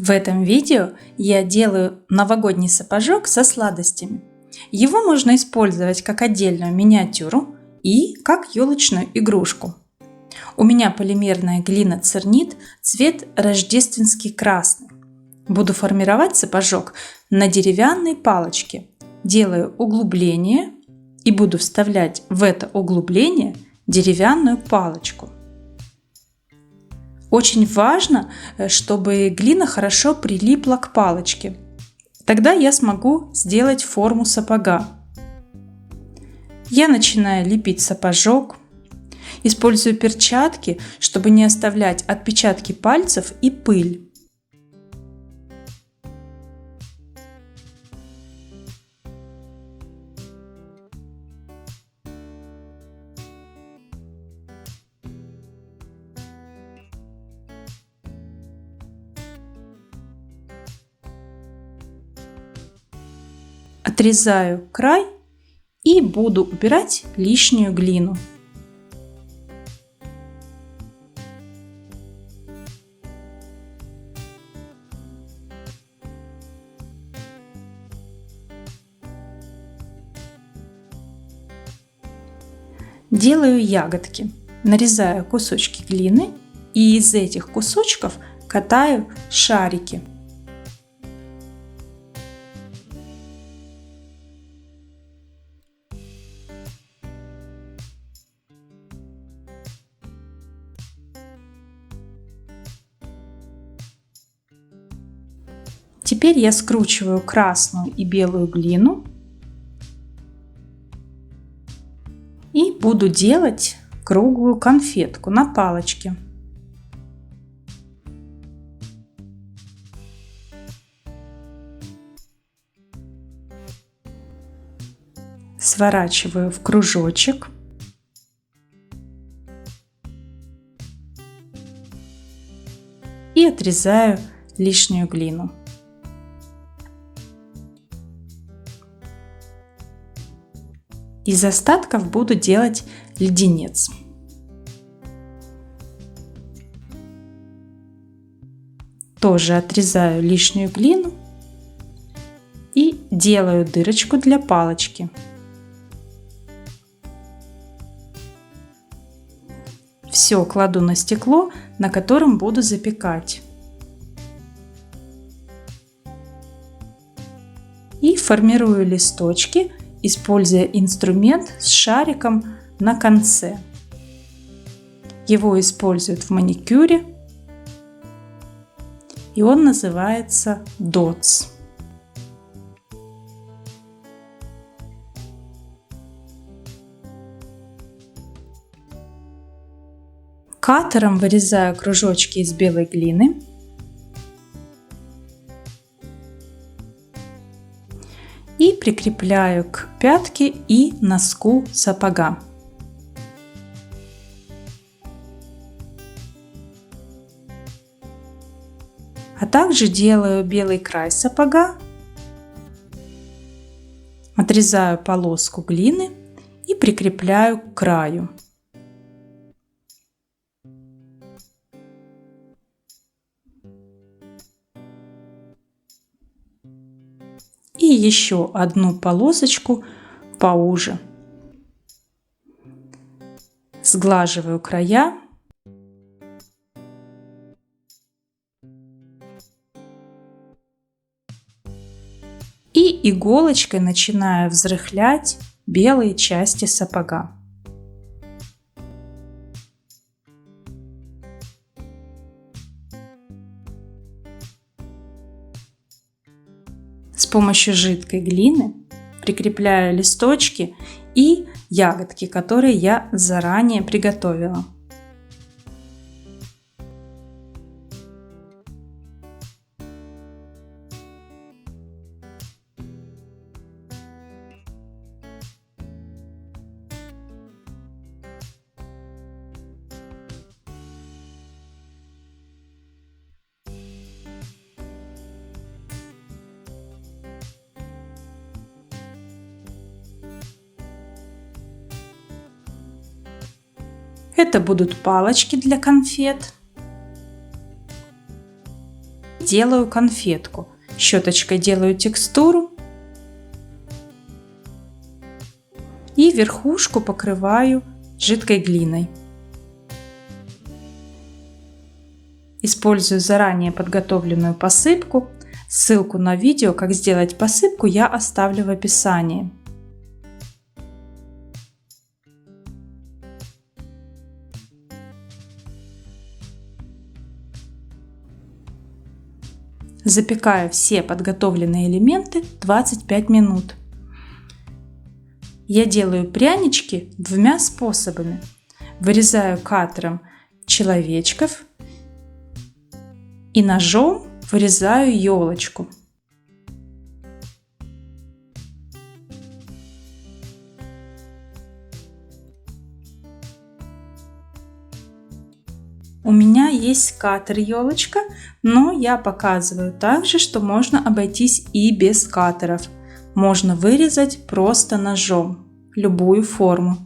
В этом видео я делаю новогодний сапожок со сладостями. Его можно использовать как отдельную миниатюру и как елочную игрушку. У меня полимерная глина цернит, цвет рождественский красный. Буду формировать сапожок на деревянной палочке. Делаю углубление и буду вставлять в это углубление деревянную палочку. Очень важно, чтобы глина хорошо прилипла к палочке. Тогда я смогу сделать форму сапога. Я начинаю лепить сапожок. Использую перчатки, чтобы не оставлять отпечатки пальцев и пыль. Отрезаю край и буду убирать лишнюю глину. Делаю ягодки. Нарезаю кусочки глины и из этих кусочков катаю шарики. Теперь я скручиваю красную и белую глину и буду делать круглую конфетку на палочке. Сворачиваю в кружочек. И отрезаю лишнюю глину. Из остатков буду делать леденец. Тоже отрезаю лишнюю глину и делаю дырочку для палочки. Все кладу на стекло, на котором буду запекать. И формирую листочки, используя инструмент с шариком на конце. Его используют в маникюре, и он называется дотс. Каттером вырезаю кружочки из белой глины. И прикрепляю к пятке и носку сапога. А также делаю белый край сапога, отрезаю полоску глины и прикрепляю к краю. И еще одну полосочку поуже. Сглаживаю края. И иголочкой начинаю взрыхлять белые части сапога. С помощью жидкой глины прикрепляю листочки и ягодки, которые я заранее приготовила. Это будут палочки для конфет. делаю конфетку. Щеточкой делаю текстуру и верхушку покрываю жидкой глиной. Использую заранее подготовленную посыпку. Ссылку на видео, как сделать посыпку, я оставлю в описании. Запекаю все подготовленные элементы 25 минут. Я делаю прянички двумя способами. Вырезаю катером человечков и ножом вырезаю елочку. У меня есть катер елочка, но я показываю также, что можно обойтись и без катеров. Можно вырезать просто ножом любую форму.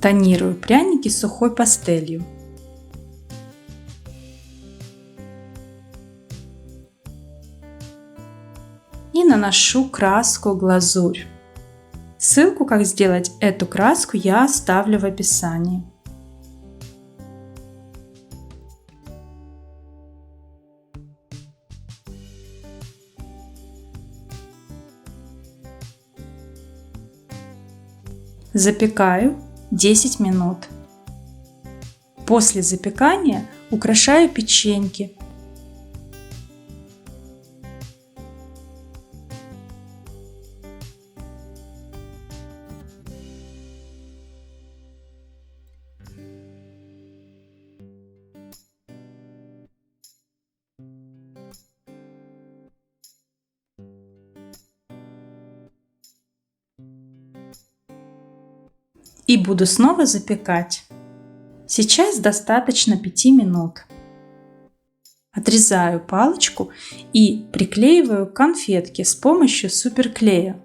Тонирую пряники сухой пастелью. И наношу краску глазурь. Ссылку, как сделать эту краску, я оставлю в описании. Запекаю 10 минут. После запекания украшаю печеньки. И буду снова запекать. Сейчас достаточно 5 минут. Отрезаю палочку и приклеиваю конфетки с помощью суперклея.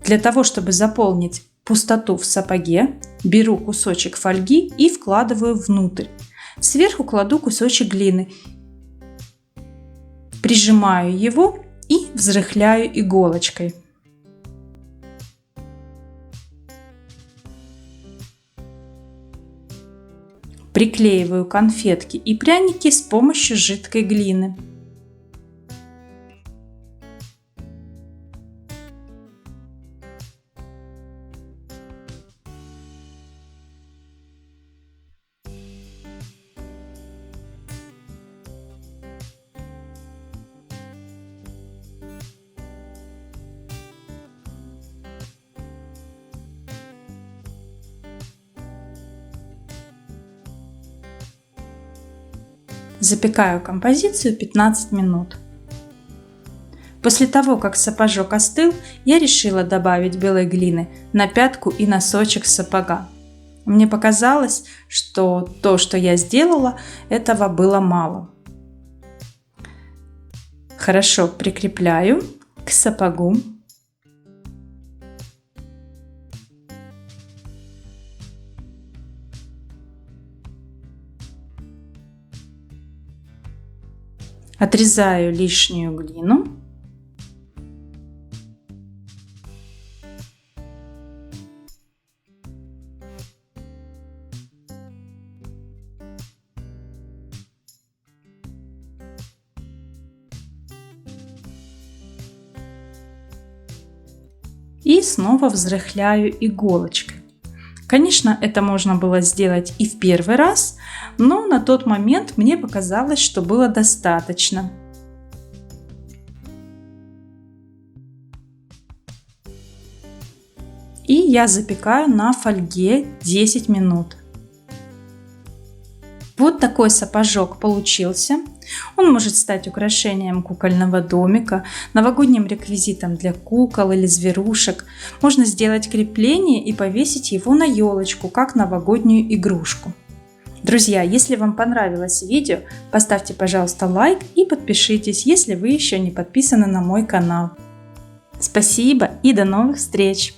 Для того, чтобы заполнить пустоту в сапоге, беру кусочек фольги и вкладываю внутрь. Сверху кладу кусочек глины. Прижимаю его и взрыхляю иголочкой. Приклеиваю конфетки и пряники с помощью жидкой глины. Запекаю композицию 15 минут. После того, как сапожок остыл, я решила добавить белой глины на пятку и носочек сапога. Мне показалось, что то, что я сделала, этого было мало. Хорошо прикрепляю к сапогу. Отрезаю лишнюю глину. И снова взрыхляю иголочкой. Конечно, это можно было сделать и в первый раз, но на тот момент мне показалось, что было достаточно. И я запекаю на фольге 10 минут. Вот такой сапожок получился. Он может стать украшением кукольного домика, новогодним реквизитом для кукол или зверушек. Можно сделать крепление и повесить его на елочку, как новогоднюю игрушку. Друзья, если вам понравилось видео, поставьте, пожалуйста, лайк и подпишитесь, если вы еще не подписаны на мой канал. Спасибо и до новых встреч!